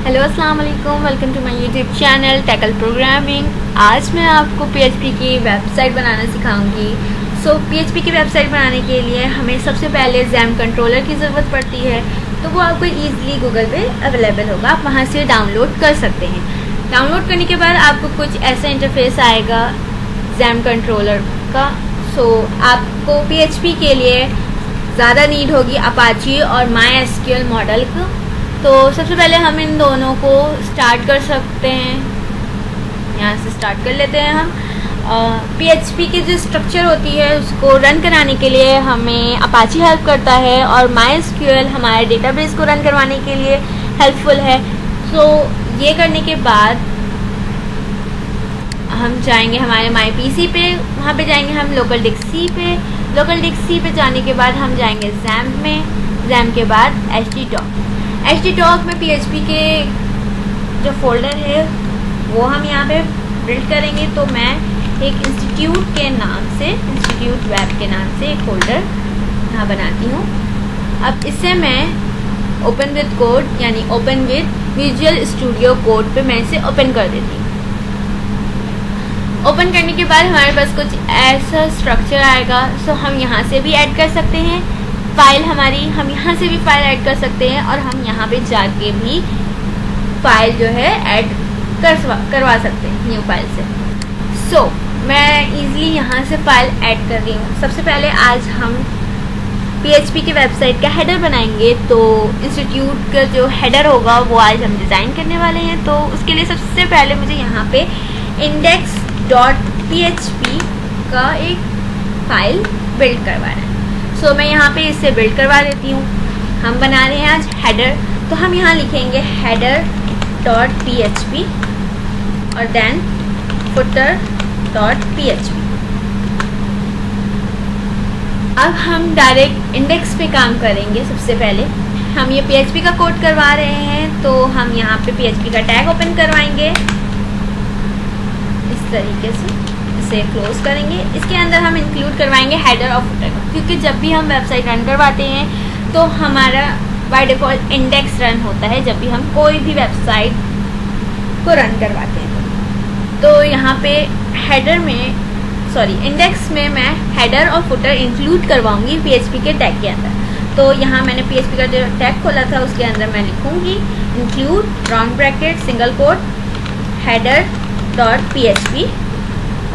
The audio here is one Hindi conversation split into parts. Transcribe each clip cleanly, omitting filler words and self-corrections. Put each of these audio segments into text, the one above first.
हेलो अस्सलाम वालेकुम, welcome to my YouTube channel tackle programming. आज मैं आपको PHP की वेबसाइट बनाना सिखाऊंगी। PHP की वेबसाइट बनाने के लिए हमें सबसे पहले XAMPP कंट्रोलर की ज़रूरत पड़ती है। तो वो आपको ईज़िली गूगल पे अवेलेबल होगा, आप वहाँ से डाउनलोड कर सकते हैं। डाउनलोड करने के बाद आपको कुछ ऐसा इंटरफेस आएगा XAMPP कंट्रोलर का। आपको PHP के लिए ज़्यादा नीड होगी अपाची और MySQL मॉडल को। तो सबसे पहले हम इन दोनों को स्टार्ट कर सकते हैं। यहाँ से स्टार्ट कर लेते हैं हम। PHP की जो स्ट्रक्चर होती है उसको रन कराने के लिए हमें अपाची हेल्प करता है और MySQL हमारे डेटाबेस को रन करवाने के लिए हेल्पफुल है। ये करने के बाद हम जाएंगे हमारे MyPC पे, वहाँ पे जाएंगे हम लोकल डिस्क सी पे जाने के बाद हम जाएंगे XAMPP में, XAMPP के बाद htdoc में PHP के जो फोल्डर है वो हम यहाँ पे बिल्ड करेंगे। तो मैं एक इंस्टीट्यूट वेब के नाम से एक फोल्डर यहाँ बनाती हूँ। अब इससे मैं ओपन विद कोड यानी open with visual studio code पे मैं इसे ओपन कर देती हूँ। ओपन करने के बाद हमारे पास कुछ ऐसा स्ट्रक्चर आएगा। हम यहाँ से भी ऐड कर सकते हैं फाइल हमारी, हम यहाँ से भी फाइल ऐड कर सकते हैं और हम यहाँ पे जाके भी फाइल जो है ऐड करवा सकते हैं न्यू फाइल से। मैं इजीली यहाँ से फाइल ऐड कर रही हूँ। सबसे पहले आज हम PHP की वेबसाइट का हेडर बनाएंगे। तो इंस्टीट्यूट का जो हेडर होगा वो आज हम डिज़ाइन करने वाले हैं। तो उसके लिए सबसे पहले मुझे यहाँ पे index.php का एक फाइल बिल्ड करवाना है। मैं यहाँ पे इसे बिल्ड करवा देती हूँ। हम बना रहे हैं आज हेडर, तो हम यहाँ लिखेंगे header.php और देन footer.php। अब हम डायरेक्ट इंडेक्स पे काम करेंगे। सबसे पहले हम ये PHP का कोड करवा रहे हैं, तो हम यहाँ पे PHP का टैग ओपन करवाएंगे इस तरीके से, इसे क्लोज करेंगे। इसके अंदर हम इंक्लूड करवाएंगे हेडर और फुटर, क्योंकि जब भी हम वेबसाइट रन करवाते हैं तो हमारा बाय डिफ़ॉल्ट इंडेक्स रन होता है जब भी हम कोई भी वेबसाइट को रन करवाते हैं। तो यहाँ पे इंडेक्स में मैं हेडर और फुटर इंक्लूड करवाऊंगी PHP के टैग के अंदर। तो यहाँ मैंने PHP का जो टैग खोला था उसके अंदर मैं लिखूंगी include round bracket single quote header.php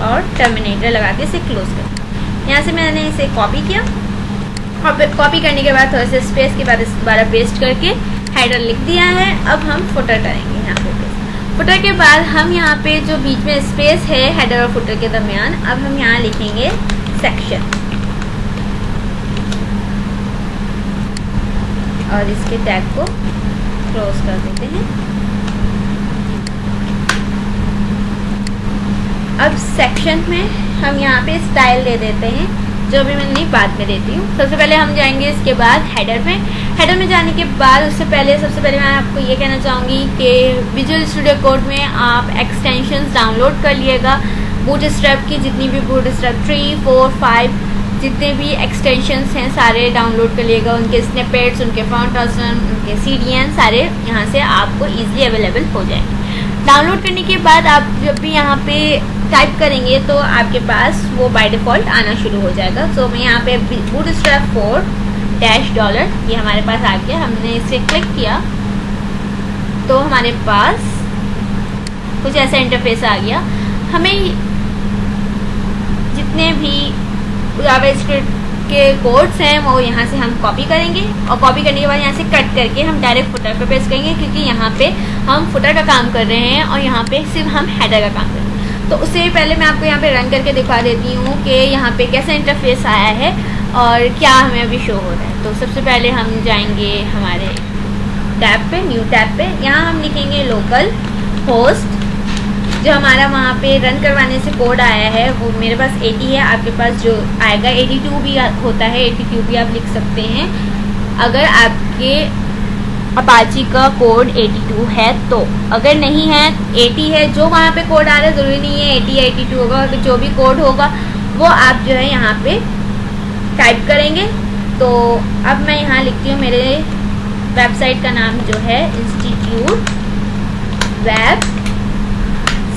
और टर्मिनेटर लगा के इसे क्लोज कर। यहाँ से मैंने इसे कॉपी किया और कॉपी करने के बाद थोड़ा सा स्पेस के बाद इस दोबारा पेस्ट करके हेडर लिख दिया है। अब हम फुटर करेंगे यहाँ पे पेस्ट। फुटर के बाद हम यहाँ पे जो बीच में स्पेस है हेडर और फुटर के दरमियान, अब हम यहाँ लिखेंगे सेक्शन और इसके टैग को क्लोज कर देते हैं। अब सेक्शन में हम यहाँ पे स्टाइल दे देते हैं, जो भी मैं नहीं बाद में देती हूँ। सबसे पहले हम जाएंगे इसके बाद हेडर में जाने के बाद सबसे पहले मैं आपको ये कहना चाहूँगी कि विजुअल स्टूडियो कोड में आप एक्सटेंशंस डाउनलोड कर लिएगा। बूटस्ट्रैप की जितनी भी बूटस्ट्रैप 3, 4, 5 जितने भी एक्सटेंशंस हैं सारे डाउनलोड कर लिएगा। उनके स्निपेट्स, उनके फॉन्ट ऑप्शन, उनके CDN सारे यहाँ से आपको ईजिली अवेलेबल हो जाएंगे। डाउनलोड करने के बाद आप जब भी यहाँ पे टाइप करेंगे तो आपके पास वो बाय डिफ़ॉल्ट आना शुरू हो जाएगा। मैं यहाँ पे बूटस्ट्रैप 4-$ ये हमारे पास आ गया। हमने इसे क्लिक किया तो हमारे पास कुछ ऐसा इंटरफेस आ गया। हमें जितने भी जावास्क्रिप्ट के कोड्स हैं वो यहाँ से हम कॉपी करेंगे और कॉपी करने के बाद यहाँ से कट करके हम डायरेक्ट फुटर पे पेस्ट करेंगे, क्योंकि यहाँ पे हम फुटर का काम कर रहे हैं और यहाँ पे सिर्फ हम हेडर का काम कर रहे हैं। तो उससे पहले मैं आपको यहाँ पे रन करके दिखा देती हूँ कि यहाँ पे कैसा इंटरफेस आया है और क्या हमें अभी शो हो रहा है। तो सबसे पहले हम जाएंगे हमारे टैब पे, न्यू टैब पे। यहाँ हम लिखेंगे लोकल होस्ट। जो हमारा वहाँ पे रन करवाने से कोड आया है वो मेरे पास 80 है। आपके पास जो आएगा 82 भी होता है, 82 भी आप लिख सकते हैं अगर आपके अपाची का कोड 82 है। तो अगर नहीं है 80 है, जो वहाँ पे कोड आ रहा है ज़रूरी नहीं है 80 या 82 होगा। अगर जो भी कोड होगा वो आप जो है यहाँ पे टाइप करेंगे। तो अब मैं यहाँ लिखती हूँ, मेरे वेबसाइट का नाम जो है इंस्टीट्यूट वेब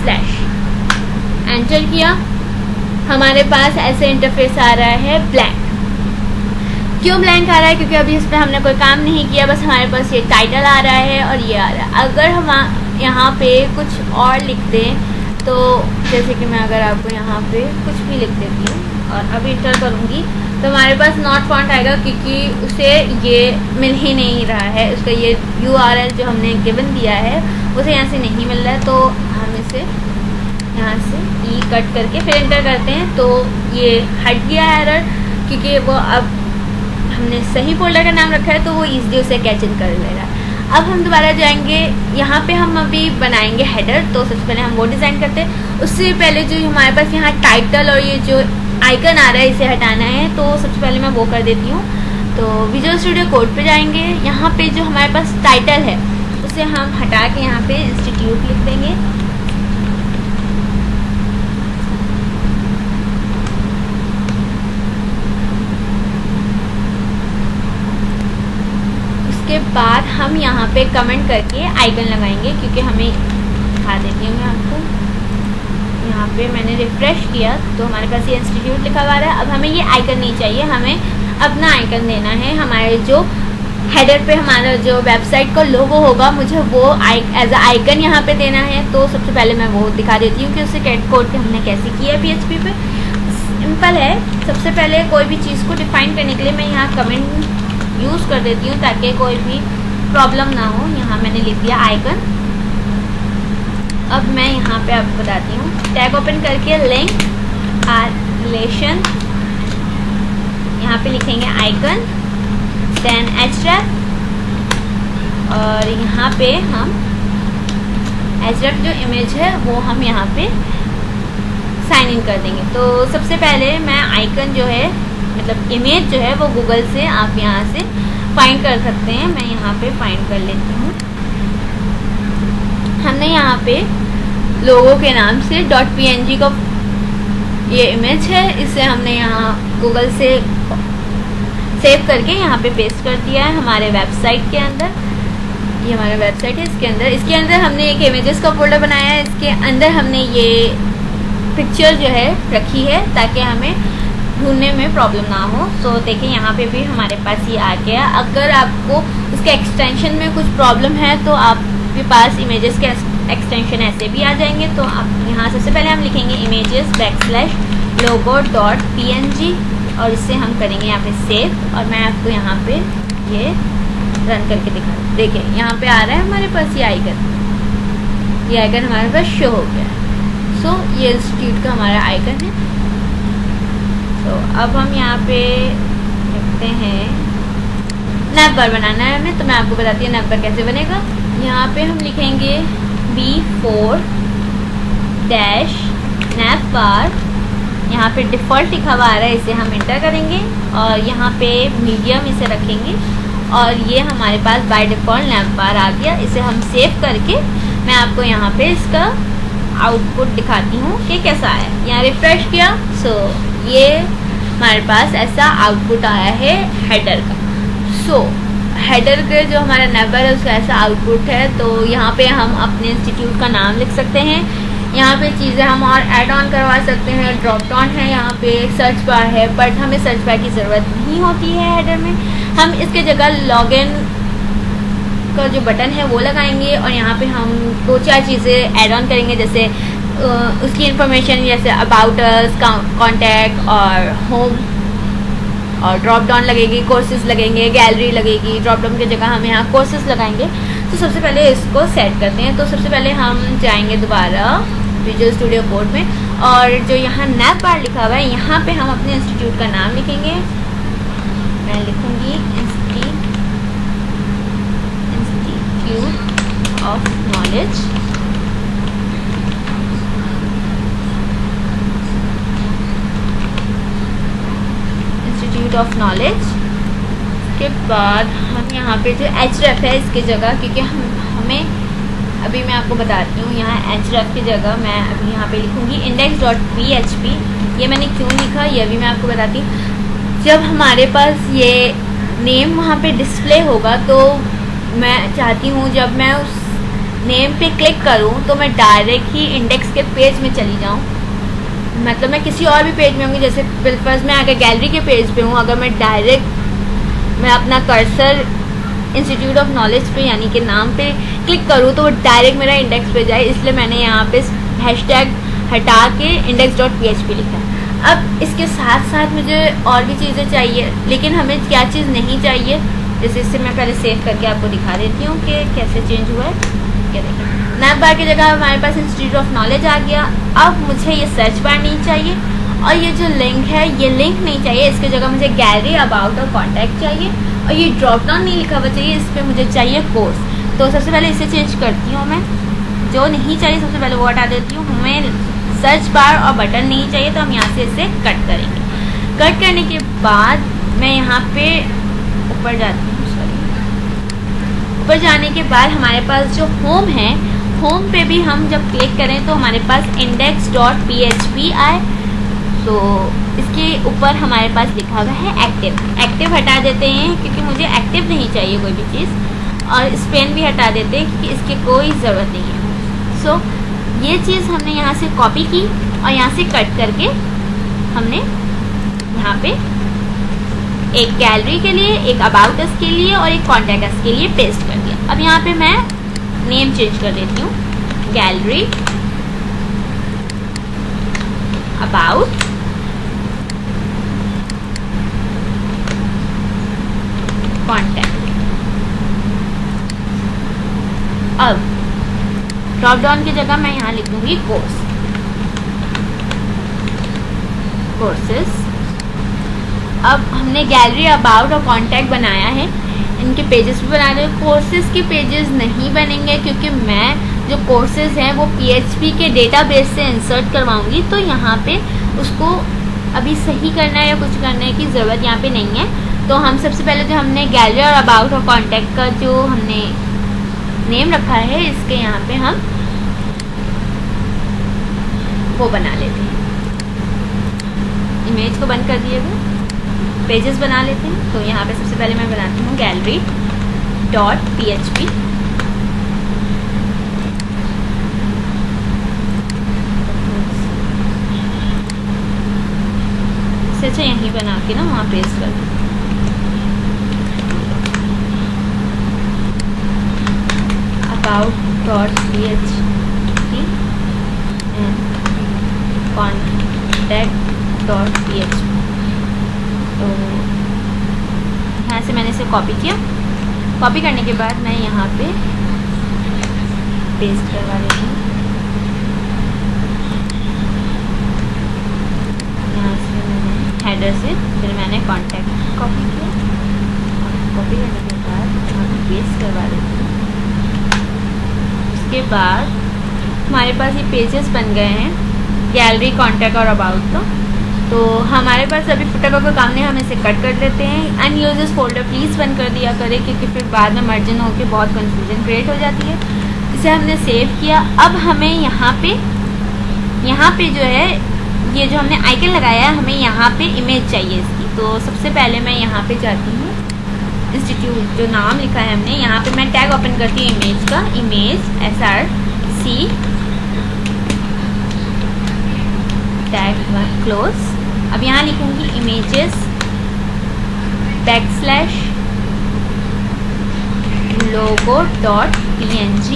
स्लैश एंटर किया, हमारे पास ऐसे इंटरफेस आ रहा है ब्लैंक। क्यों ब्लैंक आ रहा है? क्योंकि अभी इस पर हमने कोई काम नहीं किया, बस हमारे पास ये टाइटल आ रहा है और ये आ रहा है। अगर हम यहाँ पे कुछ और लिख दें, तो जैसे कि मैं अगर आपको यहाँ पे कुछ भी लिख देती हूँ और अभी इंटर करूँगी तो हमारे पास नॉट फाउंड आएगा, क्योंकि उसे ये मिल ही नहीं रहा है। उसका ये URL जो हमने गिवन दिया है उसे यहाँ से नहीं मिल रहा है, तो हम इसे यहाँ से ई कट करके फिर एंटर करते हैं तो ये हट गया एरर, क्योंकि वो अब हमने सही फोल्डर का नाम रखा है तो वो ईजिली उसे कैच इन कर ले रहा है। अब हम दोबारा जाएंगे, यहाँ पे हम अभी बनाएंगे हेडर, तो सबसे पहले हम वो डिज़ाइन करते हैं। उससे पहले जो हमारे पास यहाँ टाइटल और ये जो आइकन आ रहा है इसे हटाना है, तो सबसे पहले मैं वो कर देती हूँ। तो विजुअल स्टूडियो कोड पे जाएंगे, यहाँ पे जो हमारे पास टाइटल है उसे हम हटा के यहाँ पे इंस्टीट्यूट लिख देंगे। उसके बाद हम यहाँ पे कमेंट करके आइकन लगाएंगे, क्योंकि हमें दिखा देती हूँ मैं आपको। यहाँ पे मैंने रिफ्रेश किया तो हमारे पास ये इंस्टीट्यूट लिखा हुआ है। अब हमें ये आइकन नहीं चाहिए, हमें अपना आइकन देना है। हमारे जो हेडर पे हमारा जो वेबसाइट का लोगो होगा, मुझे वो एज अ आइकन यहाँ पे देना है। तो सबसे पहले मैं वो दिखा देती हूँ कि उसे कैट कोड के हमने कैसे किया है PHP पे। सिंपल है, सबसे पहले कोई भी चीज़ को डिफाइन करने के लिए मैं यहाँ कमेंट यूज़ कर देती हूँ ताकि कोई भी प्रॉब्लम ना हो। यहाँ मैंने लिख दिया आइकन। अब मैं यहाँ पे आपको बताती हूँ, टैग ओपन करके लिंक रिलेशन, यहाँ पे लिखेंगे आइकन, देन href, और यहाँ पे हम href जो इमेज है वो हम यहाँ पे साइन इन कर देंगे। तो सबसे पहले मैं आइकन जो है, मतलब इमेज जो है, वो गूगल से आप यहाँ से फाइंड कर सकते हैं। मैं यहाँ पे फाइंड कर लेती हूँ। हमने यहाँ पे लोगो के नाम से .png का ये इमेज है, इसे हमने यहाँ गूगल से सेव करके यहाँ पे पेस्ट कर दिया है हमारे वेबसाइट के अंदर। ये हमारा वेबसाइट है, इसके अंदर हमने एक इमेजेस का फोल्डर बनाया है। इसके अंदर हमने ये पिक्चर जो है रखी है ताकि हमें ढूंढने में प्रॉब्लम ना हो। तो देखिए यहाँ पे भी हमारे पास ये आ गया। अगर आपको उसके एक्सटेंशन में कुछ प्रॉब्लम है तो आपके पास इमेजेस के एक्सटेंशन ऐसे भी आ जाएंगे। तो आप यहाँ सबसे पहले हम लिखेंगे images_logo.png और इससे हम करेंगे यहाँ पे सेव। और मैं आपको यहाँ पे ये रन करके दिखा, देखिए यहाँ पे आ रहा है हमारे पास ये आइकन हमारे पास शो हो गया है। सो ये इंस्टीट्यूट का हमारा आइकन है। तो अब हम यहाँ पे लिखते हैं नैवबार बनाना है हमें, तो मैं आपको बताती हूँ नैवबार कैसे बनेगा। यहाँ पे हम लिखेंगे B4-navbar, यहाँ पे डिफ़ॉल्ट लिखा हुआ आ रहा है, इसे हम इंटर करेंगे और यहाँ पे मीडियम इसे रखेंगे और ये हमारे पास बाय डिफ़ॉल्ट नैवबार आ गया। इसे हम सेव करके मैं आपको यहाँ पे इसका आउटपुट दिखाती हूँ कि कैसा आया। यहाँ रिफ्रेश किया, सो ये हमारे पास ऐसा आउटपुट आया है हेडर का। सो हेडर के जो हमारा नैवबार है उसका ऐसा आउटपुट है। तो यहाँ पे हम अपने इंस्टीट्यूट का नाम लिख सकते हैं। यहाँ पे चीज़ें हम और ऐड ऑन करवा सकते हैं। ड्रॉप डाउन है, यहाँ पे सर्च बार है, बट हमें सर्च बार की ज़रूरत नहीं होती है हेडर में। हम इसके जगह लॉगिन का जो बटन है वो लगाएंगे और यहाँ पे हम 2-4 चीज़ें ऐड ऑन करेंगे, जैसे उसकी इंफॉर्मेशन, जैसे अबाउट अस, कॉन्टैक्ट और होम, और ड्रॉप डाउन लगेगी, कोर्सेज लगेंगे, गैलरी लगेगी। ड्रॉप डाउन की जगह हम यहाँ कोर्सेज लगाएंगे। तो सबसे पहले इसको सेट करते हैं। तो सबसे पहले हम जाएंगे दोबारा विजुअल स्टूडियो कोड में और जो यहाँ नैवबार लिखा हुआ है यहाँ पे हम अपने इंस्टीट्यूट का नाम लिखेंगे। मैं लिखूँगी institute of knowledge, of knowledge. के बाद हम यहाँ पे जो href है इसकी जगह, क्योंकि हमें अभी मैं आपको बताती हूँ, यहाँ href की जगह मैं अभी यहाँ पे लिखूँगी index.php। ये मैंने क्यों लिखा ये भी मैं आपको बताती हूँ। जब हमारे पास ये नेम वहाँ पे डिस्प्ले होगा तो मैं चाहती हूँ जब मैं उस नेम पे क्लिक करूं तो मैं डायरेक्ट ही इंडेक्स के पेज में चली जाऊं, मतलब मैं किसी और भी पेज में होंगी, जैसे फर्स्ट मैं अगर गैलरी के पेज पे हूँ, अगर मैं डायरेक्ट मैं अपना कर्सर इंस्टीट्यूट ऑफ नॉलेज पे यानी कि नाम पे क्लिक करूँ तो वो डायरेक्ट मेरा इंडेक्स पे जाए, इसलिए मैंने यहाँ पे हैशटैग हटा के index.php लिखा है। अब इसके साथ साथ मुझे और भी चीज़ें चाहिए, लेकिन हमें क्या चीज़ नहीं चाहिए, जैसे इससे मैं पहले सेव करके आपको दिखा देती हूँ कि कैसे चेंज हुआ है। क्या देखिए, नैव बार की जगह हमारे पास इंस्टीट्यूट ऑफ नॉलेज आ गया। अब मुझे ये सर्च बार नहीं चाहिए और ये जो लिंक है ये लिंक नहीं चाहिए, इसकी जगह मुझे गैलरी, अबाउट और कॉन्टैक्ट चाहिए, और ये ड्रॉप डाउन नहीं लिखा हुआ चाहिए, इस पर मुझे चाहिए कोर्स। तो सबसे पहले इसे चेंज करती हूँ मैं, जो नहीं चाहिए सबसे पहले वो हटा देती हूँ। हमें सर्च बार और बटन नहीं चाहिए, तो हम यहाँ से इसे कट करेंगे। कट करने के बाद मैं यहाँ पे ऊपर जाती हूँ, ऊपर जाने के बाद हमारे पास जो होम है, होम पे भी हम जब क्लिक करें तो हमारे पास index.php आए, तो इसके ऊपर हमारे पास लिखा हुआ है एक्टिव। एक्टिव हटा देते हैं क्योंकि मुझे एक्टिव नहीं चाहिए कोई भी चीज़, और स्पेन भी हटा देते हैं क्योंकि इसकी कोई ज़रूरत नहीं है। सो ये चीज़ हमने यहाँ से कॉपी की और यहाँ से कट करके हमने यहाँ पे एक गैलरी के लिए, एक अबाउट अस के लिए और एक कॉन्टैक्ट अस के लिए पेस्ट कर दिया। अब यहाँ पे मैं नेम चेंज कर देती हूँ, गैलरी, अबाउट, कॉन्टैक्ट। अब ड्रॉप डाउन की जगह मैं यहाँ लिख दूंगी कोर्स, कोर्सेस। अब हमने गैलरी, अबाउट और कॉन्टैक्ट बनाया है, इनके पेजेस भी बना रहे हैं। कोर्सेज के पेजेस नहीं बनेंगे क्योंकि मैं जो कोर्सेज हैं वो PHP के डेटाबेस से इंसर्ट करवाऊंगी, तो यहाँ पे उसको अभी सही करना है या कुछ करने की ज़रूरत यहाँ पे नहीं है। तो हम सबसे पहले जो हमने गैलरी और अबाउट और कॉन्टैक्ट का जो हमने नेम रखा है, इसके यहाँ पे हम वो बना लेते हैं। इमेज को बंद कर दिएगा, पेजेस बना लेते हैं। तो यहाँ पे सबसे पहले मैं बनाती हूँ gallery.php। इससे अच्छा यहीं बना के ना वहाँ पेस्ट कर दूँ। about.php and contact.php। तो यहाँ से मैंने इसे कॉपी किया। कॉपी करने के बाद मैं यहाँ पे पेस्ट करवा देती हूँ। यहाँ से मैंने हेडर से फिर मैंने कॉन्टैक्ट कॉपी किया, और कॉपी करने के बाद यहाँ पे पेस्ट करवा देती हूँ। उसके बाद हमारे पास ये पेजेस बन गए हैं, गैलरी, कॉन्टैक्ट और अबाउट का। तो हमारे पास अभी फुटर का कोई काम नहीं, हम इसे कट कर लेते हैं। अनयूजेस फोल्डर प्लीज़ बंद कर दिया करें क्योंकि फिर बाद में मर्जन होकर बहुत कंफ्यूजन क्रिएट हो जाती है। इसे हमने सेव किया। अब हमें यहाँ पे जो है ये जो हमने आइकन लगाया है, हमें यहाँ पे इमेज चाहिए इसकी। तो सबसे पहले मैं यहाँ पे जाती हूँ, इंस्टीट्यूट जो नाम लिखा है हमने, यहाँ पे मैं टैग ओपन करती हूँ इमेज का, इमेज src टैग क्लोज। अब यहाँ लिखूंगी इमेजेस \logo.png।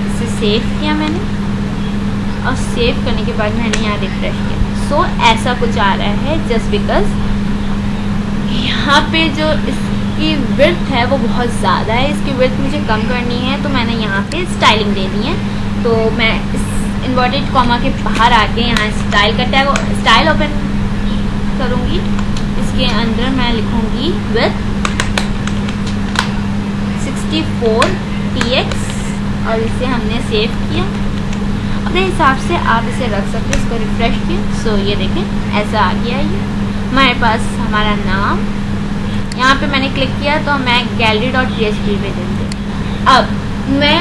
इसे सेव किया मैंने, और सेव करने के बाद मैंने यहाँ रिफ्रेश किया। सो ऐसा कुछ आ रहा है जस्ट बिकॉज यहाँ पे जो इसकी विड्थ है वो बहुत ज़्यादा है, इसकी विड्थ मुझे कम करनी है, तो मैंने यहाँ पे स्टाइलिंग देनी है। तो मैं इस इन्वर्टेड कॉमा के बाहर आके यहाँ स्टाइल का टैग, स्टाइल ओपन करूँगी। इसके अंदर मैं लिखूँगी विथ 64px, और इसे हमने सेव किया। अपने हिसाब से आप इसे रख सकते हैं। इसको रिफ्रेश किया, सो ये देखें ऐसा आ गया। ये हमारे पास हमारा नाम, यहाँ पे मैंने क्लिक किया तो मैं gallery.php पे दूँगी। अब मैं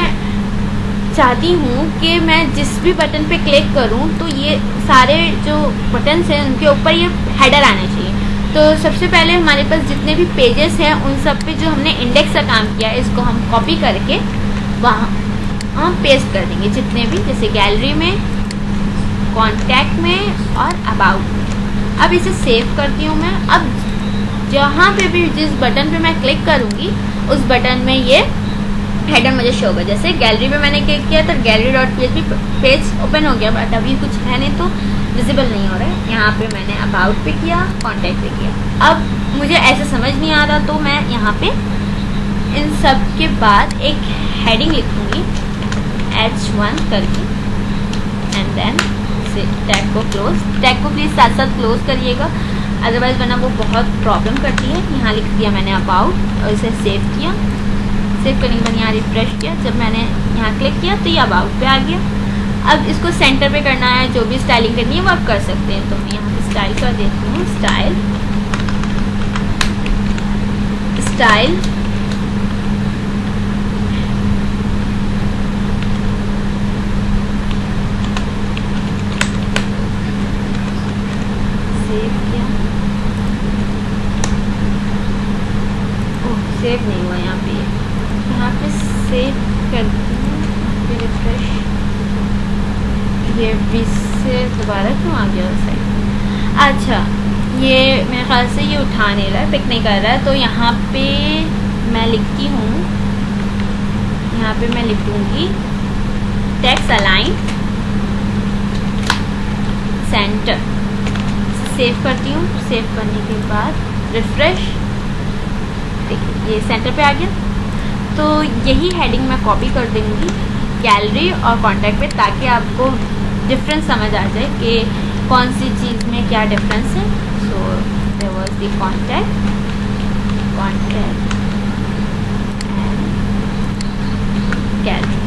चाहती हूँ कि मैं जिस भी बटन पे क्लिक करूँ तो ये सारे जो बटन्स हैं उनके ऊपर ये हेडर आने चाहिए। तो सबसे पहले हमारे पास जितने भी पेजेस हैं उन सब पे जो हमने इंडेक्स का काम किया है, इसको हम कॉपी करके वहाँ हम पेस्ट कर देंगे जितने भी, जैसे गैलरी में, कॉन्टैक्ट में और अबाउट में। अब इसे सेव करती हूँ मैं। अब जहाँ पे भी जिस बटन पे मैं क्लिक करूँगी उस बटन में ये हेडर मुझे शो होगा। जैसे गैलरी पे मैंने क्लिक किया तो gallery.php पेज ओपन हो गया, बट अभी कुछ है नहीं तो विजिबल नहीं हो रहा है। यहाँ पे मैंने अबाउट पे किया, कॉन्टैक्ट पे किया। अब मुझे ऐसे समझ नहीं आ रहा तो मैं यहाँ पे इन सब के बाद एक हेडिंग लिखूँगी H1 करके, एंड देन से टैग को क्लोज। टैग को प्लीज़ साथ साथ क्लोज करिएगा, अदरवाइज वरना वो बहुत प्रॉब्लम करती है। यहाँ लिख दिया मैंने अबाउट और इसे सेव किया। सेव करने के बाद यहाँ रिफ्रेश किया। जब मैंने यहाँ क्लिक किया तो ये अबाउट पे आ गया। अब इसको सेंटर पे करना है, जो भी स्टाइलिंग करनी है वो आप कर सकते हैं। तो मैं यहाँ पे स्टाइल कर देती हूँ, स्टाइल स्टाइल सेव किया। ओह सेव नहीं हुआ यहाँ पे सेव करती हूँ, रिफ्रेश। ये भी से दोबारा क्यों आ गया साइड? अच्छा, ये मेरे ख्याल से ये उठा नहीं रहा है, पिक नहीं कर रहा है। तो यहाँ पे मैं लिखती हूँ, यहाँ पे मैं लिख दूँगी टेक्स्ट अलाइन सेंटर। सेव करती हूँ। सेव करने के बाद रिफ्रेश, देखिए ये सेंटर पे आ गया। तो यही हेडिंग मैं कॉपी कर दूँगी गैलरी और कॉन्टैक्ट पे, ताकि आपको डिफरेंस समझ आ जाए कि कौन सी चीज़ में क्या डिफरेंस है। So there was the contact and gallery.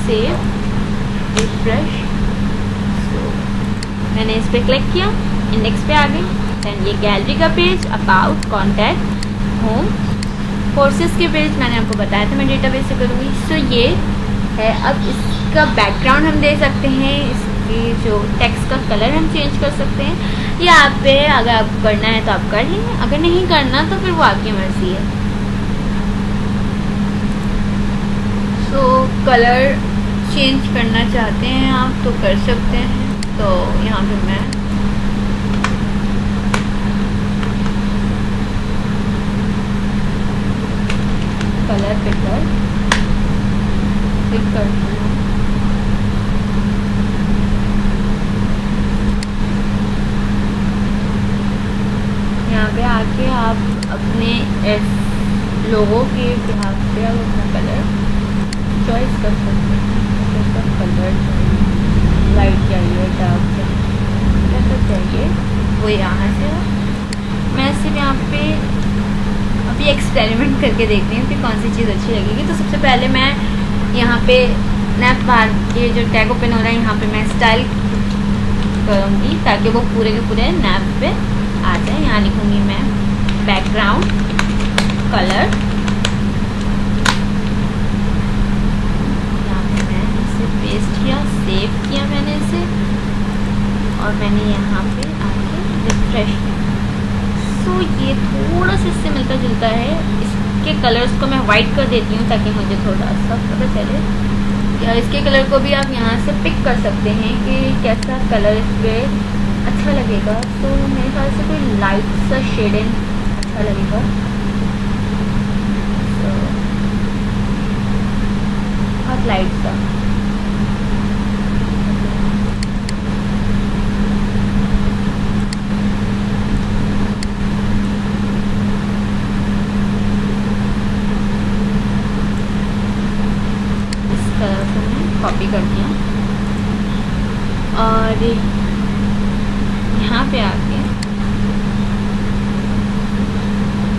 Save, refresh. मैंने इस पर क्लिक किया, इंडेक्स पे आ गई। दैन ये गैलरी का page, about, contact, home. Courses के पेज मैंने आपको बताया था मैं डेटाबेस से करूँगी। सो ये है। अब इसका बैकग्राउंड हम दे सकते हैं, इसकी जो टेक्स्ट का कलर हम चेंज कर सकते हैं। ये आप पे, अगर आपको करना है तो आप कर लेंगे, अगर नहीं करना तो फिर वो आपकी मर्ज़ी है। सो कलर चेंज करना चाहते हैं आप तो कर सकते हैं। तो यहाँ पे मैं कलर पिकर पिक करती हूँ। यहाँ पे आके आप अपने लोगो के बिहाफ पे आप अपना कलर चॉइस कर सकते हैं। कलर लाइट चाहिए, डार्क चाहिए, जैसा चाहिए वो यहाँ से। मैं सिर्फ यहाँ पे अभी एक्सपेरिमेंट करके देखती हूँ कि कौन सी चीज़ अच्छी लगेगी। तो सबसे पहले मैं यहाँ पे नैप बार ये जो टैग ओपन हो रहा है यहाँ पे मैं स्टाइल करूँगी ताकि वो पूरे के पूरे नैप पे आ जाए। यहाँ लिखूँगी मैं बैकग्राउंड कलर। पेस्ट किया, सेव किया मैंने इसे, और मैंने यहाँ पे आके रिफ्रेश किया। सो ये थोड़ा सा इससे मिलता जुलता है। इसके कलर्स को मैं वाइट कर देती हूँ ताकि मुझे थोड़ा सा पता चले। या इसके कलर को भी आप यहाँ से पिक कर सकते हैं कि कैसा कलर इस पर अच्छा लगेगा। तो मेरे ख्याल से कोई लाइट सा शेडिंग अच्छा लगेगा। बहुत लाइट सा। कॉपी करती हूँ और यहाँ पे आके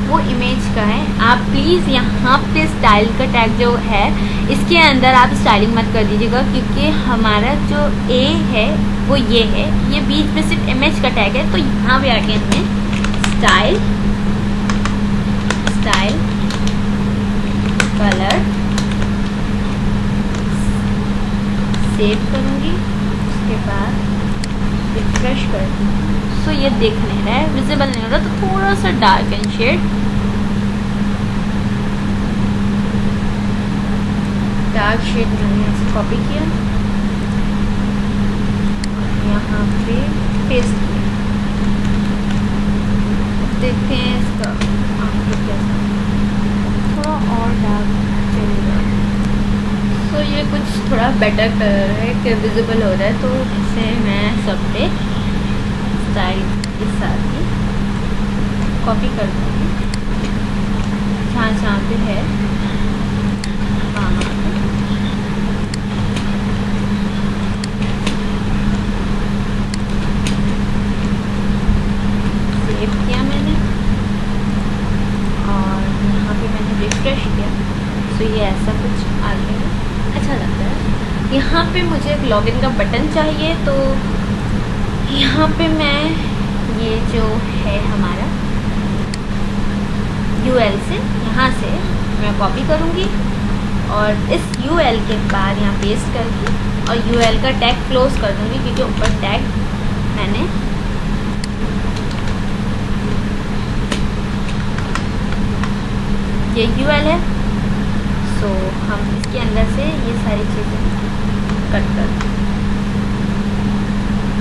वो इमेज का है। आप प्लीज़ यहाँ पे स्टाइल का टैग जो है इसके अंदर आप स्टाइलिंग मत कर दीजिएगा, क्योंकि हमारा जो ए है वो ये है, ये बीच में सिर्फ इमेज का टैग है। तो यहाँ पे आके हमें स्टाइल स्टाइल कलर सेव करूँगी, उसके बाद रिफ्रेश कर दूँगी। सो ये देख नहीं रहा है, विजिबल नहीं हो रहा, तो थोड़ा सा dark and shade, dark shade मैंने ऐसे कॉपी किया, यहाँ पे पेस्ट किया। देखते हैं इसका आउटपुट कैसा, थोड़ा और डार्क चलेगा। तो ये कुछ थोड़ा बेटर कलर है कि विजिबल हो रहा है, तो इसे मैं सब पे स्टाइल के साथ ही कॉपी कर दूँगी, जहाँ जहाँ पे है वहाँ पे। सेव किया मैंने और यहाँ पे मैंने रिफ्रेश किया, तो ये ऐसा कुछ आ गया, अच्छा लगता है। यहाँ पे मुझे एक लॉगिन का बटन चाहिए, तो यहाँ पे मैं ये जो है हमारा UL से, यहाँ से मैं कॉपी करूँगी और इस UL के बाद यहाँ पेस्ट करके और UL का टैग क्लोज कर दूँगी, क्योंकि ऊपर टैग मैंने ये UL है। सो हम इसके अंदर से ये सारी चीज़ें कट कर दें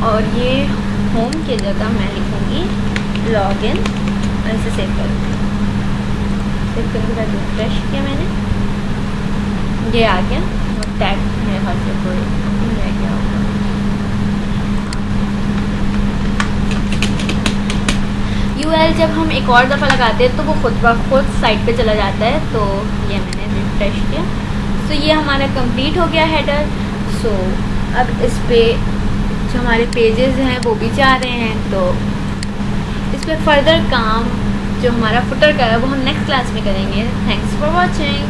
और ये होम की जगह मैं लिखूँगी लॉगिन और इसे सेव करूँगी। सेव करने के बाद रिफ्रेश किया मैंने, ये आ गया और टैग मेरे हाथ से कोई रह गया होगा। UL जब हम एक और दफ़ा लगाते हैं तो वो खुद ब खुद साइड पे चला जाता है, तो ये मैंने रिफ्रेश किया। सो ये हमारा कंप्लीट हो गया हेडर। सो अब इस पे जो हमारे पेजेस हैं वो भी जा रहे हैं, तो इस पर फर्दर काम जो हमारा फुटर का है वो हम नेक्स्ट क्लास में करेंगे। Thanks for watching.